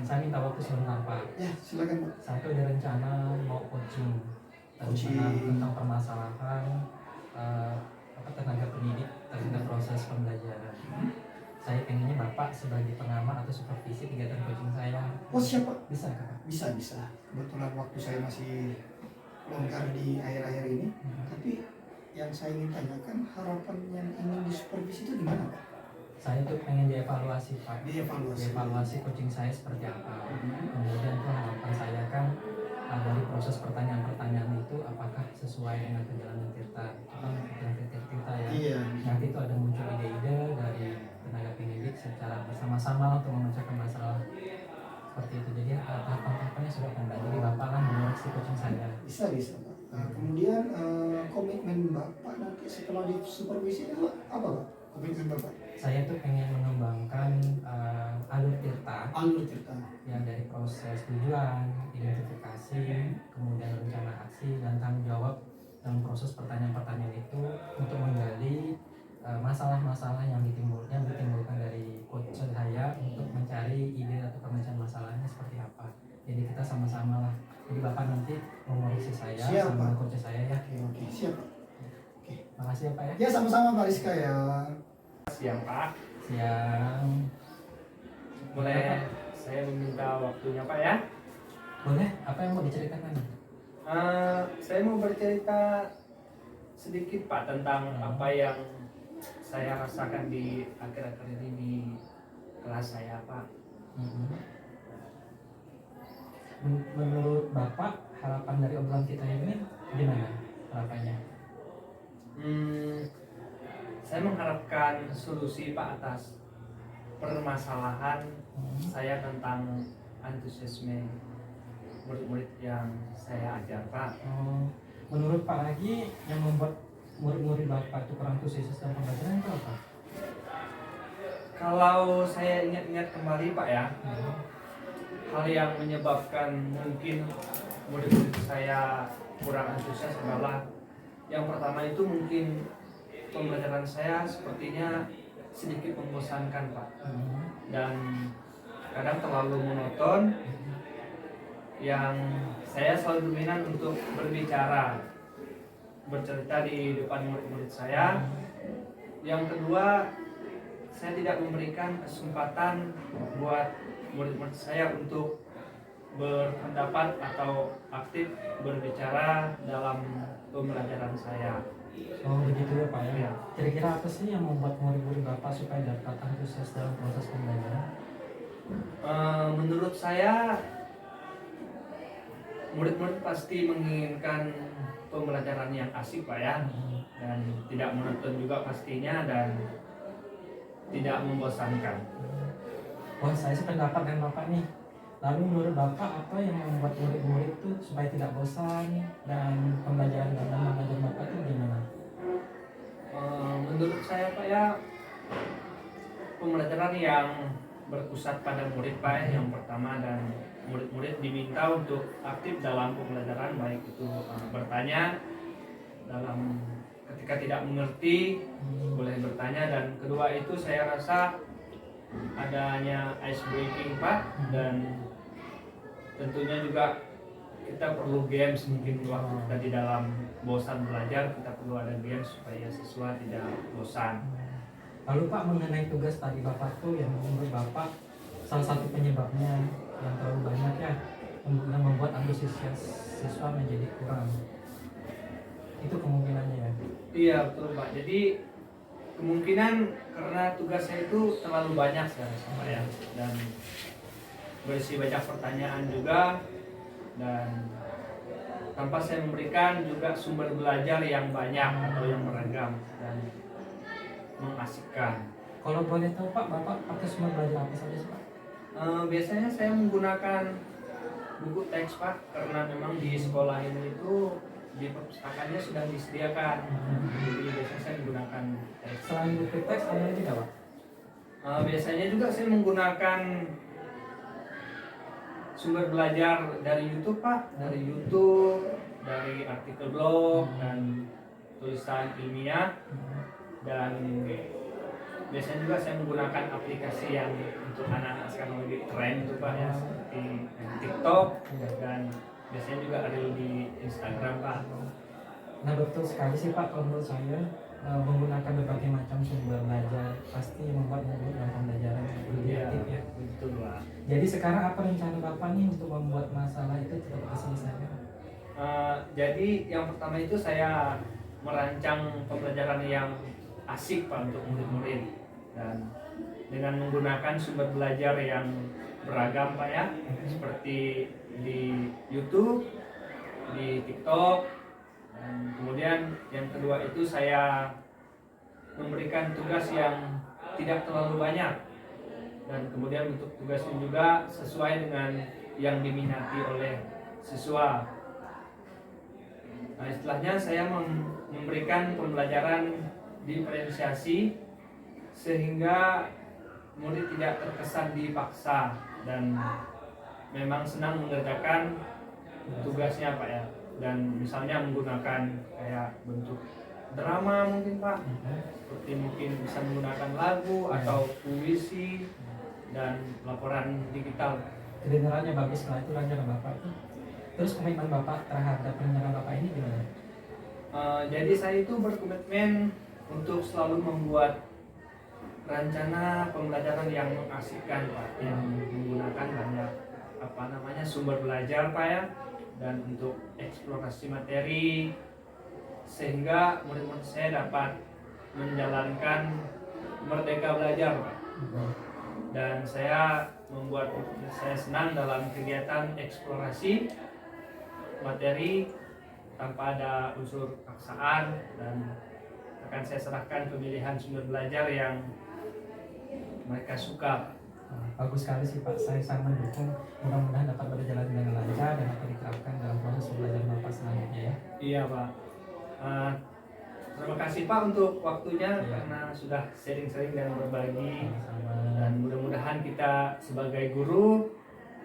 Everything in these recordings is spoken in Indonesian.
Saya minta waktu sebentar Pak. Ya, silakan Pak. Saya tuh ada rencana mau coaching tentang permasalahan tenaga pendidik terhadap proses pembelajaran. Saya pengennya Bapak sebagai pengamat atau supervisi kegiatan coaching saya. Oh siapa? Bisa Kak? Bisa. Kebetulan waktu saya masih longgar di akhir-akhir ini. Tapi yang saya ingin tanyakan, harapan yang ingin disupervisi itu gimana Pak? Saya tuh pengen dievaluasi Pak. Dievaluasi coaching saya seperti apa. Kemudian tuh harapan saya kan dari proses pertanyaan-pertanyaan itu apakah sesuai dengan perjalanan kita ya. Iya. Nanti itu ada muncul ide-ide dari tenaga pendidik secara bersama-sama untuk memecahkan masalah seperti itu. Jadi tahapan-tahapannya sudah ada. Jadi Bapak kan mengoreksi coaching saya. Bisa Pak. Nah, kemudian komitmen Bapak nanti setelah di supervisi itu apa Pak? Komitmen Bapak? Saya tuh pengen mengembangkan alur tirta yang dari proses tujuan, identifikasi, kemudian rencana aksi dan tanggung jawab dalam proses pertanyaan-pertanyaan itu untuk menggali masalah-masalah yang ditimbulkan dari coach saya untuk mencari ide atau pemecahan masalahnya seperti apa. Jadi kita sama-sama lah. Jadi Bapak nanti mengoreksi saya sama coach saya ya. Oke, siap Pak. Oke. Makasih ya Pak ya. Ya sama-sama Pak Rizka ya. Siang Pak. Siang. Boleh saya meminta waktunya Pak ya? Boleh, apa yang mau diceritakan? Saya mau bercerita sedikit Pak tentang apa yang saya rasakan di akhir-akhir ini di kelas saya Pak. Menurut Bapak, harapan dari obrolan kita ini gimana harapannya? Saya mengharapkan solusi Pak atas permasalahan saya tentang antusiasme murid-murid yang saya ajar Pak. Menurut Pak lagi yang membuat murid-murid Bapak itu kurang antusias dalam pembelajaran itu apa? Kalau saya ingat-ingat kembali Pak ya, hal yang menyebabkan mungkin murid-murid saya kurang antusias adalah yang pertama itu mungkin pembelajaran saya sepertinya sedikit membosankan Pak, dan kadang terlalu monoton yang saya selalu dominan untuk bercerita di depan murid-murid saya. Yang kedua, saya tidak memberikan kesempatan buat murid-murid saya untuk berpendapat atau aktif berbicara dalam pembelajaran saya. Oh begitu ya Pak ya. Ya. Kira-kira apa sih yang membuat murid-murid Bapak supaya dapat antusias dalam proses pembelajaran? Menurut saya murid-murid pasti menginginkan pembelajaran yang asik Pak ya, dan tidak monoton juga pastinya dan tidak membosankan. Oh saya sependapat dengan Bapak nih. Lalu menurut Bapak apa yang membuat murid-murid itu supaya tidak bosan dan pembelajaran dalam pembelajaran Bapak itu gimana? Menurut saya Pak ya, pembelajaran yang berpusat pada murid Pak ya, yang pertama, dan murid-murid diminta untuk aktif dalam pembelajaran, baik itu bertanya dalam ketika tidak mengerti boleh bertanya, dan kedua itu saya rasa adanya ice breaking Pak, dan tentunya juga kita perlu games. Mungkin waktu kita di dalam bosan belajar kita perlu ada games supaya siswa tidak bosan. Lalu Pak mengenai tugas tadi Bapak tuh yang menurut Bapak salah satu penyebabnya yang terlalu banyak ya yang membuat antusias siswa menjadi kurang, itu kemungkinannya ya? Iya betul Pak, jadi kemungkinan karena tugas saya itu terlalu banyak saya ya, dan berisi banyak pertanyaan juga, dan tanpa saya memberikan juga sumber belajar yang banyak atau yang beragam dan mengasihkan. Kalau boleh tahu Pak, Bapak pakai sumber belajar apa saja sih Pak? Biasanya saya menggunakan buku teks Pak, karena memang di sekolah ini itu di perpustakaannya sudah disediakan. Jadi biasanya saya menggunakan teks. Selain buku teks ada lagi tidak Pak? Biasanya juga saya menggunakan sumber belajar dari YouTube Pak, dari YouTube, dari artikel blog dan tulisan ilmiah, dan biasanya juga saya menggunakan aplikasi yang untuk anak-anak sekarang lagi tren itu Pak ya, seperti TikTok dan biasanya juga ada di Instagram Pak. Nah betul sekali sih Pak, kalau menurut saya menggunakan berbagai macam sumber belajar pasti membuat murid dan pembelajaran lebih Iya, aktif ya. betul Pak. Jadi sekarang apa rencana Bapak nih untuk membuat masalah itu cepat terselesaikan? Jadi yang pertama itu saya merancang pembelajaran yang asik Pak untuk murid-murid dan dengan menggunakan sumber belajar yang beragam Pak ya, seperti di YouTube, di TikTok, dan kemudian yang kedua itu saya memberikan tugas yang tidak terlalu banyak dan kemudian untuk tugasnya juga sesuai dengan yang diminati oleh siswa. Nah, istilahnya saya memberikan pembelajaran diferensiasi sehingga murid tidak terkesan dipaksa dan memang senang mengerjakan tugasnya Pak ya. Dan misalnya menggunakan kayak bentuk drama mungkin Pak, seperti mungkin bisa menggunakan lagu atau puisi dan laporan digital. Kedengarannya bagus, setelah itu rencana Bapak itu. Terus komitmen Bapak terhadap rencana Bapak ini gimana? Jadi saya itu berkomitmen untuk selalu membuat rencana pembelajaran yang mengasihkan Pak, yang menggunakan banyak sumber belajar Pak ya, dan untuk eksplorasi materi sehingga murid-murid saya dapat menjalankan merdeka belajar Pak. Dan saya senang dalam kegiatan eksplorasi materi tanpa ada unsur paksaan dan akan saya serahkan pemilihan sumber belajar yang mereka suka. Bagus sekali sih Pak, saya sangat mendukung, mudah-mudahan dapat berjalan dengan lancar dan dapat diterapkan dalam proses belajar Bapak selanjutnya ya. Iya Pak. Terima kasih Pak untuk waktunya Iya. karena sudah sharing-sharing dan berbagi. Sama-sama. Dan mudah-mudahan kita sebagai guru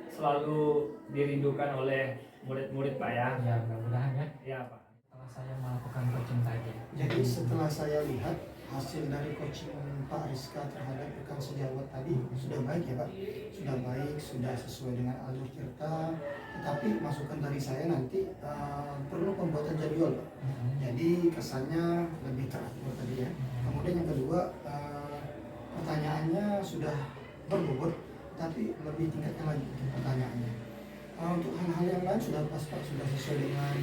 selalu dirindukan oleh murid-murid Pak ya. Ya mudah-mudahan ya. Iya Pak. Setelah saya melakukan coaching tadi. Jadi setelah saya lihat hasil dari coaching Pak Rizka terhadap rekan sejawat tadi sudah baik ya Pak, sudah baik, sudah sesuai dengan alur cerita. Tetapi masukan dari saya nanti perlu pembuatan jadwal Pak. Jadi kesannya lebih teratur tadi ya. Kemudian yang kedua pertanyaannya sudah berbobot, tapi lebih tingkatkan lagi pertanyaannya. Untuk hal-hal yang lain sudah pas Pak, sudah sesuai dengan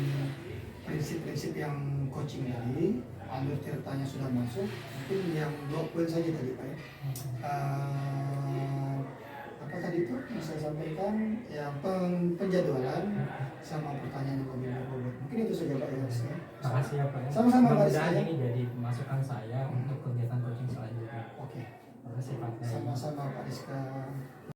prinsip-prinsip yang coaching tadi, alur ceritanya sudah masuk. Mungkin yang 2 poin saja tadi Pak ya. Apa tadi itu yang saya sampaikan, ya penjadwalan sama pertanyaan yang lebih berbobot. Mungkin itu saja Pak ya. Makasih ya Pak ya. Sama-sama, Pak Mudah-mudahan Rizky. ini jadi masukan saya untuk kegiatan coaching selanjutnya. Oke, Makasih Pak. sama-sama Pak Rizka.